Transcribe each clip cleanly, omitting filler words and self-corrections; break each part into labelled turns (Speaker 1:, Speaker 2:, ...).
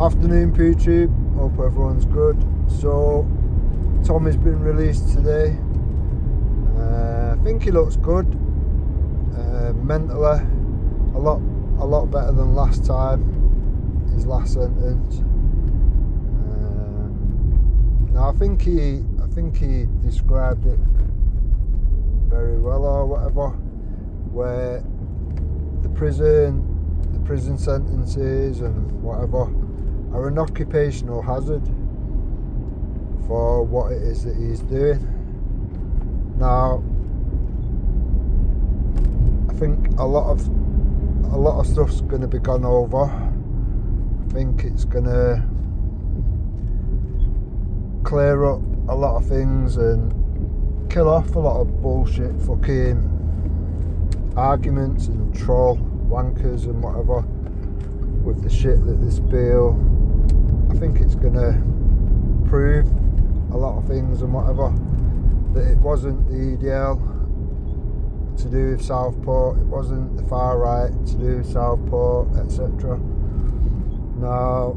Speaker 1: Afternoon PTube, hope everyone's good. So Tommy's been released today. I think he looks good. Mentally a lot better than last time, his last sentence. Now I think he described it very well or whatever, where the prison sentences and whatever are an occupational hazard for what it is that he's doing. Now I think a lot of stuff's going to be gone over. I think it's going to clear up a lot of things and kill off a lot of bullshit fucking arguments and troll wankers and whatever with the shit that they spill. I think it's going to prove a lot of things and whatever, that it wasn't the EDL to do with Southport, it wasn't the far right to do with Southport, etc. Now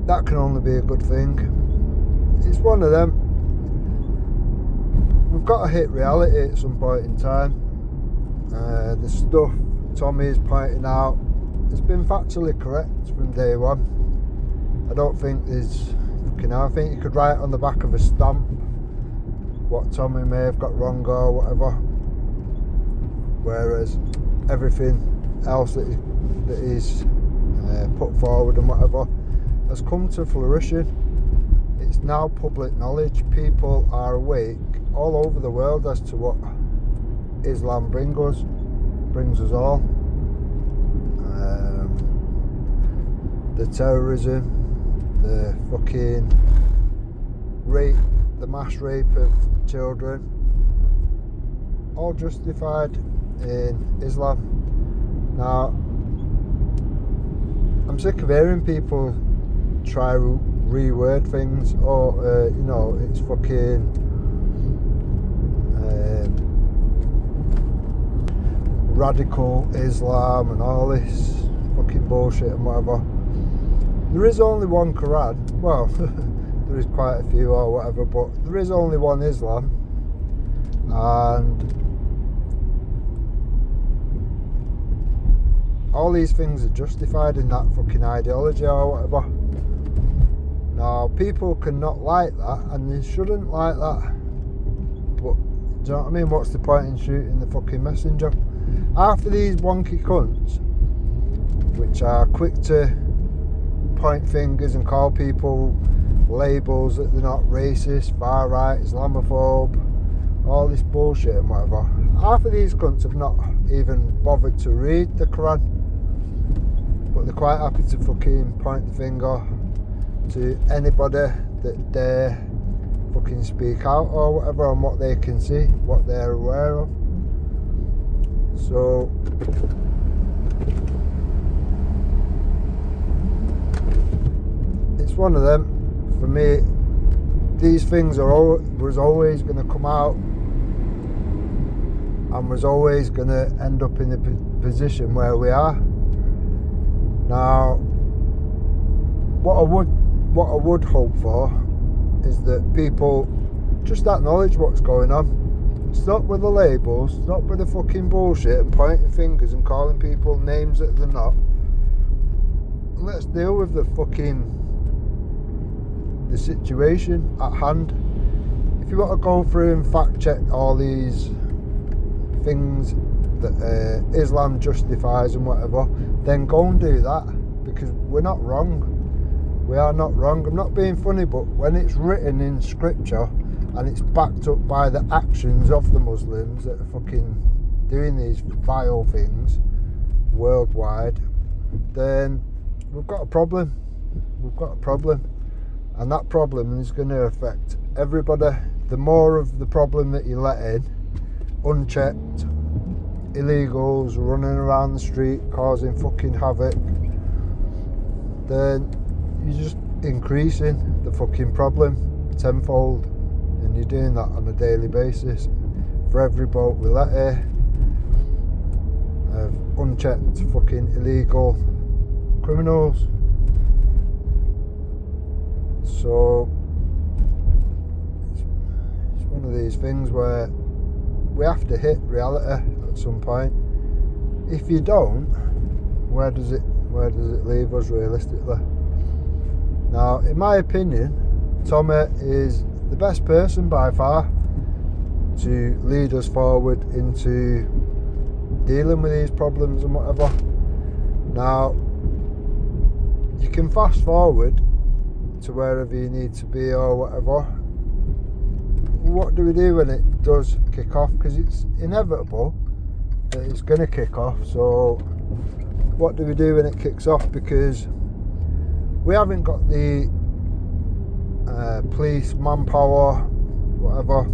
Speaker 1: that can only be a good thing. It's one of them. We've got to hit reality at some point in time. The stuff Tommy is pointing out has been factually correct from day one. I don't think there's, I think you could write on the back of a stamp what Tommy may have got wrong or whatever, whereas everything else that he's put forward and whatever has come to fruition. It's now public knowledge. People are awake all over the world as to what Islam brings us all. The terrorism, the fucking rape, the mass rape of children, all justified in Islam. Now I'm sick of hearing people try to reword things, or it's fucking radical Islam and all this fucking bullshit and whatever. There is only one Quran. Well, there is quite a few or whatever, but there is only one Islam, and all these things are justified in that fucking ideology or whatever. Now, people can not like that, and they shouldn't like that. But, do you know what I mean? What's the point in shooting the fucking messenger? After these wonky cunts, which are quick to point fingers and call people labels that they're not racist, far right, Islamophobe, all this bullshit and whatever. Half of these cunts have not even bothered to read the Quran, but they're quite happy to fucking point the finger to anybody that dare fucking speak out or whatever on what they can see, what they're aware of. So it's one of them. For me, these things was always going to come out, and was always going to end up in the position where we are now. What I would hope for is that people just acknowledge what's going on. Stop with the labels, stop with the fucking bullshit and pointing fingers and calling people names that they're not. And let's deal with the situation at hand. If you want to go through and fact check all these things that Islam justifies and whatever, then go and do that, because we're not wrong. We are not wrong. I'm not being funny, but when it's written in scripture and it's backed up by the actions of the Muslims that are fucking doing these vile things worldwide, then we've got a problem. And that problem is going to affect everybody. The more of the problem that you let in, unchecked, illegals running around the street causing fucking havoc, then you're just increasing the fucking problem tenfold, and you're doing that on a daily basis. For every boat we let here of unchecked fucking illegal criminals. So it's one of these things where we have to hit reality at some point. If you don't, where does it leave us realistically? Now, in my opinion, Tommy is the best person by far to lead us forward into dealing with these problems and whatever. Now, you can fast forward to wherever you need to be or whatever. What do we do when it does kick off? Because it's inevitable that it's going to kick off. So what do we do when it kicks off? Because we haven't got the police manpower, whatever,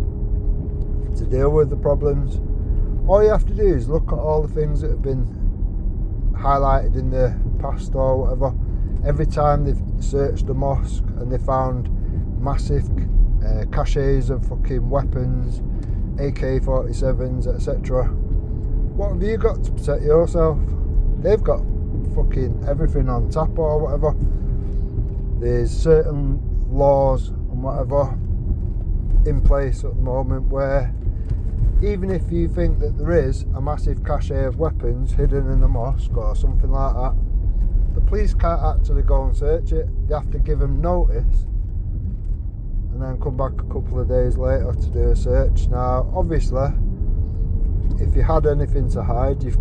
Speaker 1: to deal with the problems. All you have to do is look at all the things that have been highlighted in the past or whatever. Every time they've searched a mosque and they found massive caches of fucking weapons, AK-47s, etc. What have you got to protect yourself? They've got fucking everything on tap or whatever. There's certain laws and whatever in place at the moment where even if you think that there is a massive cache of weapons hidden in the mosque or something like that, the police can't actually go and search it. They have to give them notice and then come back a couple of days later to do a search. Now, obviously, if you had anything to hide, you've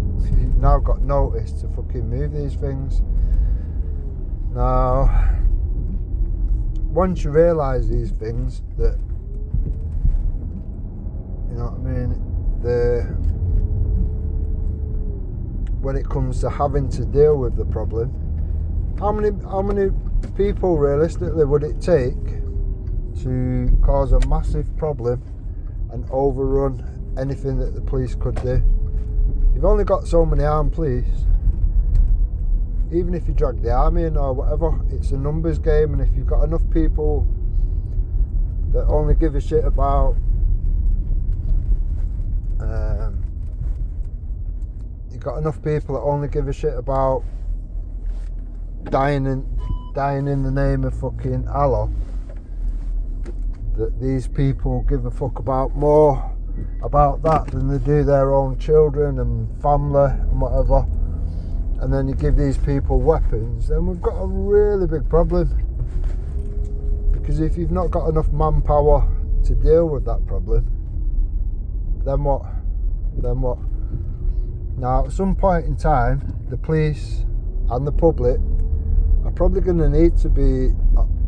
Speaker 1: now got notice to fucking move these things. Now, once you realise these things, that, you know what I mean, when it comes to having to deal with the problem, how many people realistically would it take to cause a massive problem and overrun anything that the police could do? You've only got so many armed police. Even if you drag the army in or whatever, it's a numbers game, and if you've got enough people that only give a shit about you've got enough people that only give a shit about dying in the name of fucking Allah, that these people give a fuck about more about that than they do their own children and family and whatever, and then you give these people weapons, then we've got a really big problem. Because if you've not got enough manpower to deal with that problem, then what? Now, at some point in time, the police and the public are probably going to need to be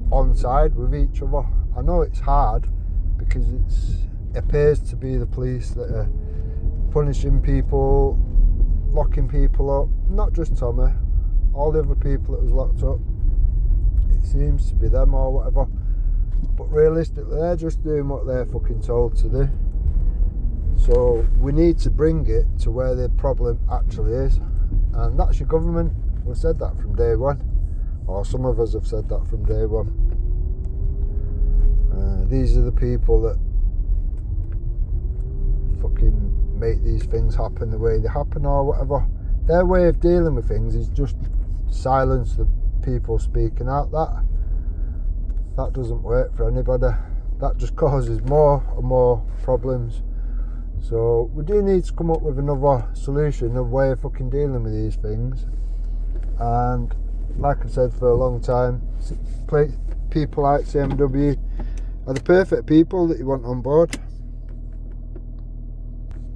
Speaker 1: on side with each other. I know it's hard because it appears to be the police that are punishing people, locking people up. Not just Tommy, all the other people that was locked up. It seems to be them or whatever. But realistically, they're just doing what they're fucking told to do. So we need to bring it to where the problem actually is, and that's your government. We've said that from day one, or some of us have said that from day one. These are the people that fucking make these things happen the way they happen or whatever. Their way of dealing with things is just silence the people speaking out. That doesn't work for anybody. That just causes more and more problems. So we do need to come up with another solution, a way of fucking dealing with these things. And like I said for a long time, people like CMW are the perfect people that you want on board,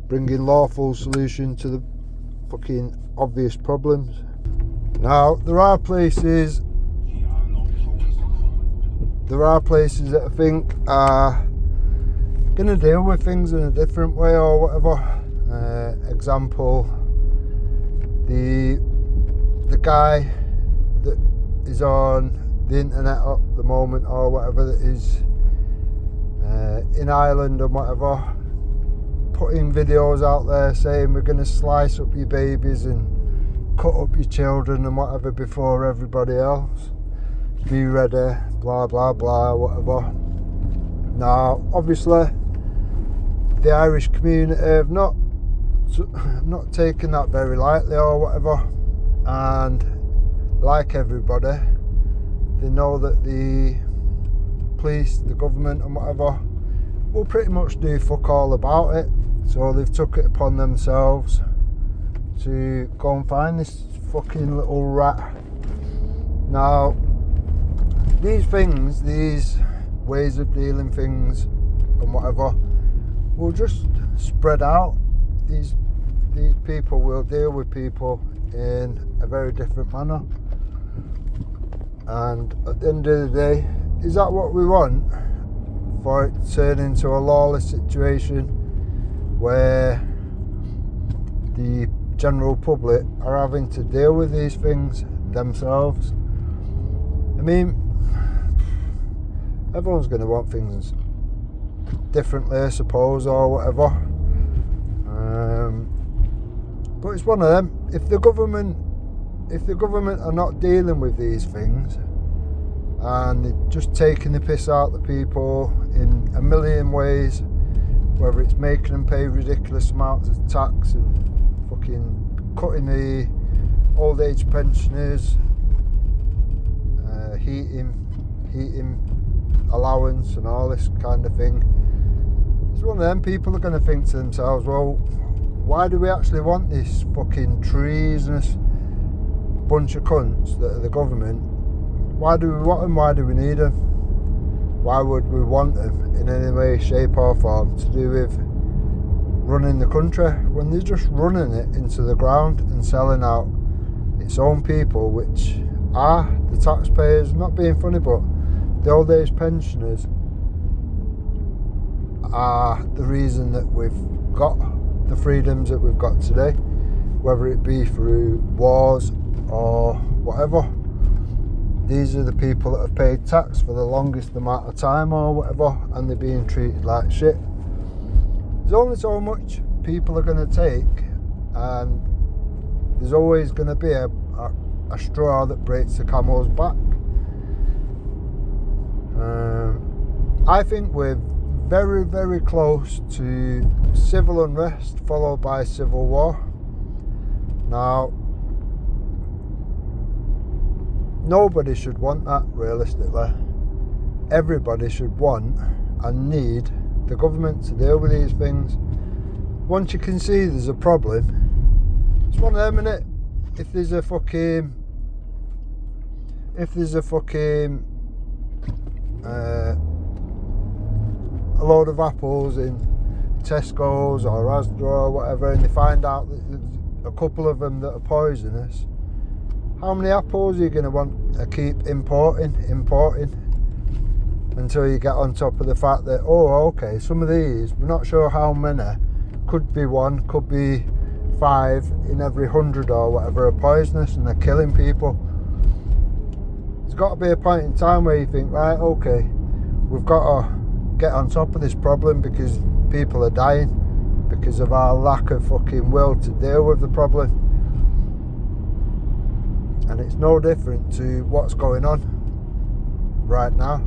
Speaker 1: bringing lawful solution to the fucking obvious problems. Now, there are places that I think are going to deal with things in a different way or whatever. Example, the guy that is on the internet at the moment or whatever, that is in Ireland and whatever, putting videos out there saying we're going to slice up your babies and cut up your children and whatever before everybody else. Be ready, blah blah blah, whatever. Now, obviously, the Irish community have not taken that very lightly or whatever, and like everybody, they know that the police, the government and whatever will pretty much do fuck all about it. So they've took it upon themselves to go and find this fucking little rat. Now, these things, these ways of dealing things and whatever will just spread out. These people will deal with people in a very different manner. And at the end of the day, is that what we want? For it to turn into a lawless situation where the general public are having to deal with these things themselves? I mean, everyone's going to want things differently, I suppose, or whatever. But it's one of them. If the government are not dealing with these things and they're just taking the piss out of the people in a million ways, whether it's making them pay ridiculous amounts of tax and fucking cutting the old age pensioners, heating allowance and all this kind of thing, it's one of them. People are going to think to themselves, well, why do we actually want this fucking treasonous bunch of cunts that are the government? Why do we want them? Why do we need them? Why would we want them in any way, shape or form to do with running the country when they're just running it into the ground and selling out its own people, which are the taxpayers? Not being funny, but the old age pensioners are the reason that we've got the freedoms that we've got today, whether it be through wars or whatever. These are the people that have paid tax for the longest amount of time or whatever, and they're being treated like shit. There's only so much people are going to take, and there's always going to be a straw that breaks the camel's back. I think we're very, very close to civil unrest followed by civil war. Now, nobody should want that, realistically. Everybody should want and need the government to deal with these things. Once you can see there's a problem, it's one of them, innit? If there's a load of apples in Tesco's or Asda or whatever, and they find out that there's a couple of them that are poisonous, how many apples are you going to want to keep importing until you get on top of the fact that, oh, okay, some of these, we're not sure how many, could be 1, could be 5 in every 100 or whatever are poisonous and they're killing people. There's got to be a point in time where you think, right, okay, we've got to get on top of this problem because people are dying because of our lack of fucking will to deal with the problem. And it's no different to what's going on right now.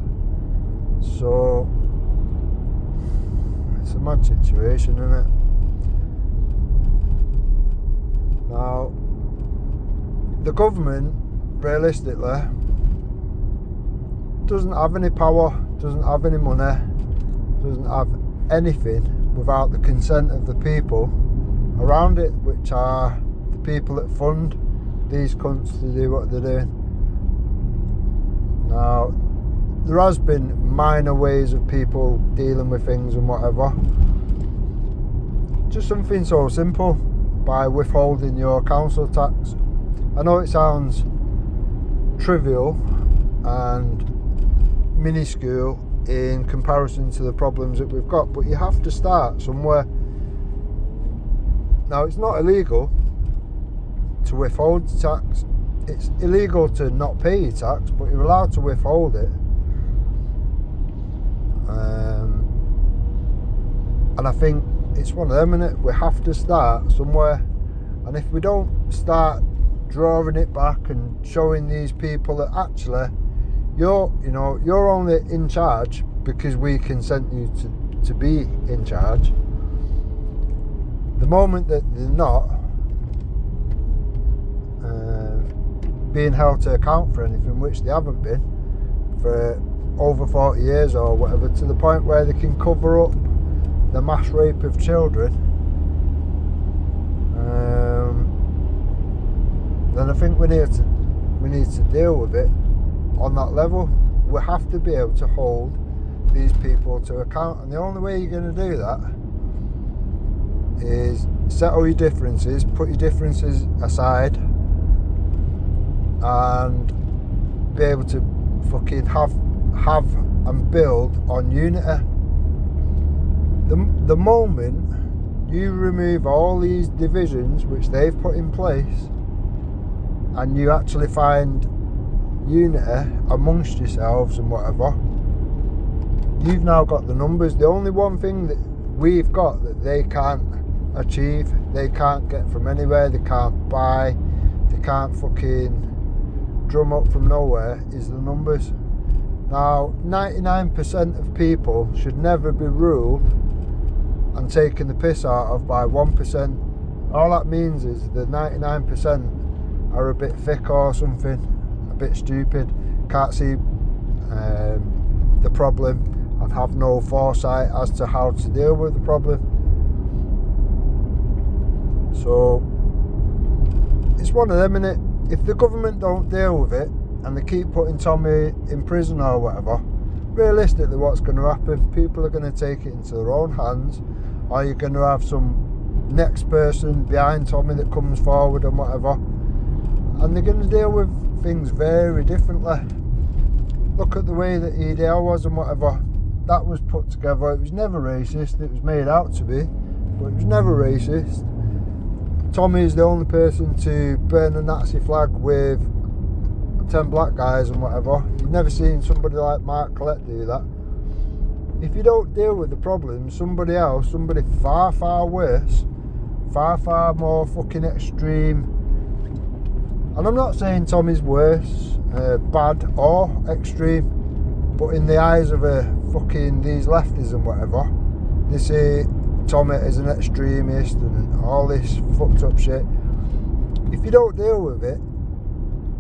Speaker 1: So it's a mad situation, isn't it? Now, the government, realistically, doesn't have any power, doesn't have any money, doesn't have anything without the consent of the people around it, which are the people that fund these cunts to do what they're doing. Now, there has been minor ways of people dealing with things and whatever. Just something so simple, by withholding your council tax. I know it sounds trivial and minuscule in comparison to the problems that we've got, but you have to start somewhere. Now, it's not illegal to withhold tax. It's illegal to not pay your tax, but you're allowed to withhold it. And I think it's one of them, innit? We have to start somewhere, and if we don't start drawing it back and showing these people that actually you're only in charge because we consent you to be in charge. The moment that they're not being held to account for anything, which they haven't been for over 40 years or whatever, to the point where they can cover up the mass rape of children, then I think we need to deal with it on that level. We have to be able to hold these people to account, and the only way you're going to do that is settle your differences, put your differences aside, and be able to fucking have and build on unity. The moment you remove all these divisions which they've put in place, and you actually find unity amongst yourselves and whatever, you've now got the numbers. The only one thing that we've got that they can't achieve, they can't get from anywhere, they can't buy, they can't fucking drum up from nowhere, is the numbers. Now, 99% of people should never be ruled and taken the piss out of by 1%. All that means is the 99% are a bit thick or something, a bit stupid, can't see the problem, and have no foresight as to how to deal with the problem. So it's one of them, innit? If the government don't deal with it and they keep putting Tommy in prison or whatever, realistically what's going to happen? People are going to take it into their own hands, or you're going to have some next person behind Tommy that comes forward and whatever, and they're going to deal with things very differently. Look at the way that EDL was and whatever. That was put together. It was never racist. It was made out to be, but it was never racist. Tommy is the only person to burn a Nazi flag with 10 black guys and whatever. You've never seen somebody like Mark Collette do that. If you don't deal with the problem, somebody else, somebody far, far worse, far, far more fucking extreme. And I'm not saying Tommy's worse, bad or extreme, but in the eyes of fucking these lefties and whatever, they say Tommy is an extremist and all this fucked up shit. If you don't deal with it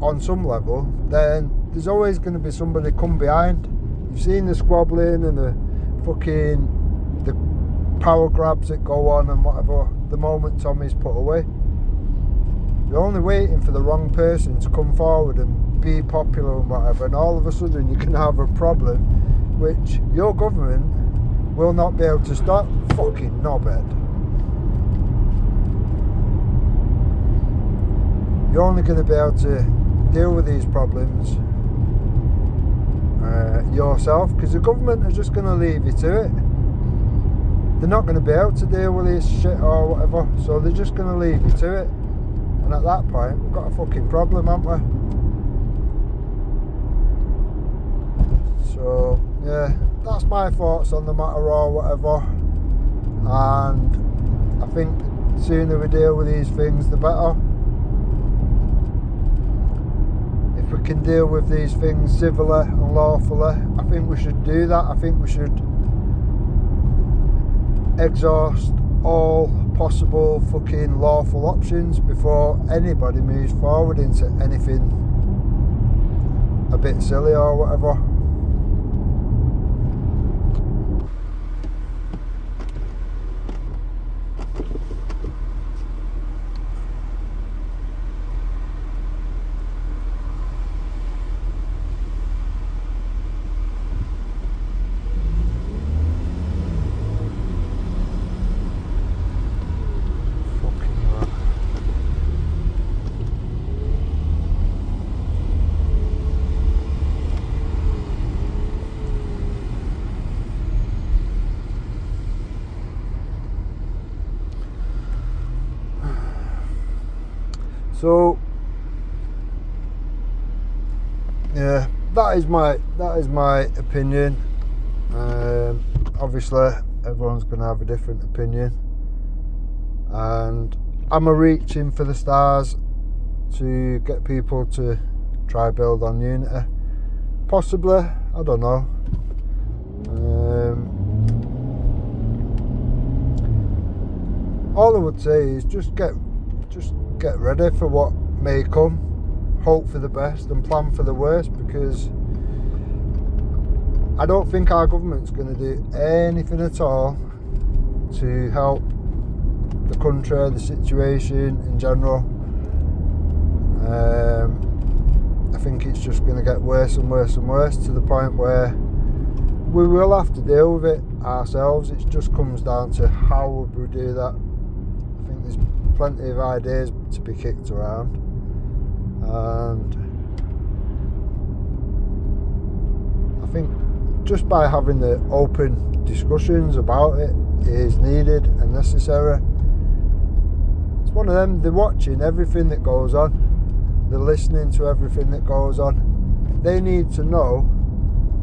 Speaker 1: on some level, then there's always going to be somebody come behind. You've seen the squabbling and the power grabs that go on and whatever the moment Tommy's put away. You're only waiting for the wrong person to come forward and be popular and whatever, and all of a sudden you can have a problem which your government will not be able to stop. Fucking knobhead. You're only going to be able to deal with these problems yourself, because the government are just going to leave you to it. They're not going to be able to deal with this shit or whatever, so they're just going to leave you to it. And at that point, we've got a fucking problem, haven't we? So, yeah, that's my thoughts on the matter or whatever. And I think the sooner we deal with these things, the better. If we can deal with these things civilly and lawfully, I think we should do that. I think we should exhaust all possible fucking lawful options before anybody moves forward into anything a bit silly or whatever. So yeah, that is my opinion. Obviously everyone's going to have a different opinion, and I'm reaching for the stars to get people to try build on unity. Possibly, I don't know. All I would say is just get ready for what may come. hope for the best and plan for the worst, because I don't think our government's going to do anything at all to help the country, the situation in general. I think it's just going to get worse and worse and worse, to the point where we will have to deal with it ourselves. It just comes down to how would we do that. I think there's plenty of ideas to be kicked around, and I think just by having the open discussions about it is needed and necessary. It's one of them, they're watching everything that goes on, they're listening to everything that goes on. They need to know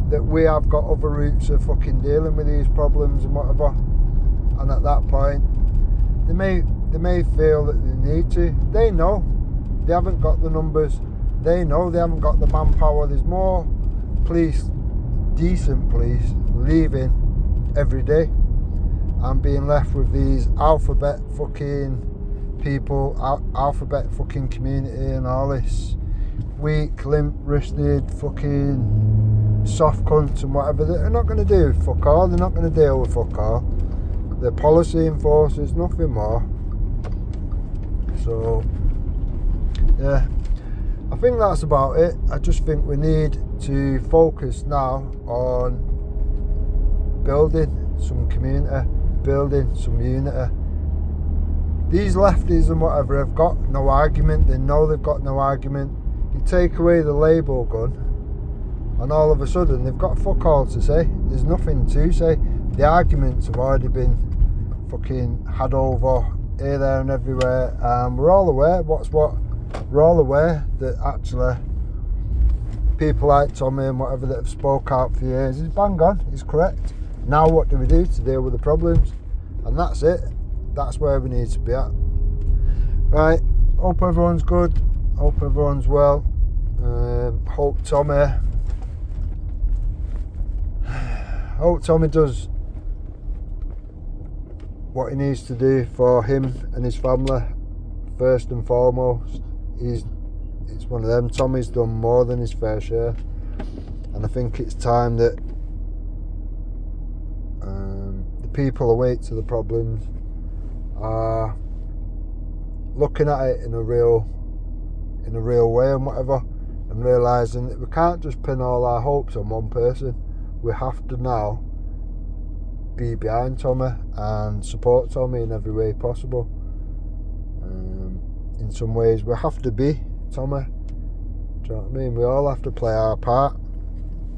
Speaker 1: that we have got other routes of fucking dealing with these problems and whatever. And at that point, they may feel that they need to. They know they haven't got the numbers. They know they haven't got the manpower. There's more police, decent police, leaving every day and being left with these alphabet fucking people, alphabet fucking community, and all this weak, limp-wristed fucking soft cunts and whatever. They're not going to do fuck all. They're not going to deal with fuck all. They're policy enforcers, nothing more. So yeah, I think that's about it. I just think we need to focus now on building some community, building some unity. These lefties and whatever have got no argument. They know they've got no argument. You take away the label gun and all of a sudden they've got fuck all to say. There's nothing to say. The arguments have already been fucking had over here, there and everywhere, and we're all aware we're all aware that actually people like Tommy and whatever that have spoke out for years is bang on, is correct. Now what do we do to deal with the problems? And that's it. That's where we need to be at. Right, hope everyone's good, hope everyone's well. Hope Tommy does what he needs to do for him and his family first and foremost. It's one of them. Tommy's done more than his fair share, and I think it's time that the people awake to the problems are looking at it in a real way and whatever, and realising that we can't just pin all our hopes on one person. We have to now be behind Tommy and support Tommy in every way possible. In some ways we have to be Tommy. Do you know what I mean? We all have to play our part.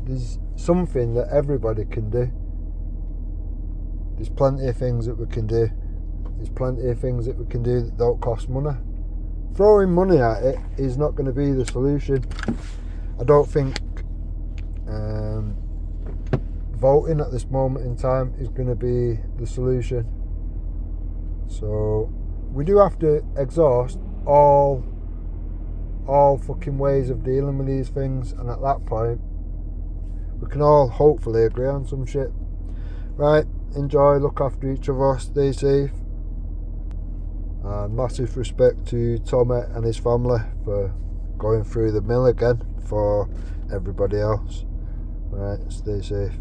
Speaker 1: There's something that everybody can do. There's plenty of things that we can do. There's plenty of things that we can do that don't cost money. Throwing money at it is not going to be the solution. I don't think voting at this moment in time is going to be the solution. So we do have to exhaust all fucking ways of dealing with these things, and at that point we can all hopefully agree on some shit. Right, enjoy, look after each other, stay safe, and massive respect to Tommy and his family for going through the mill again for everybody else. Right, stay safe.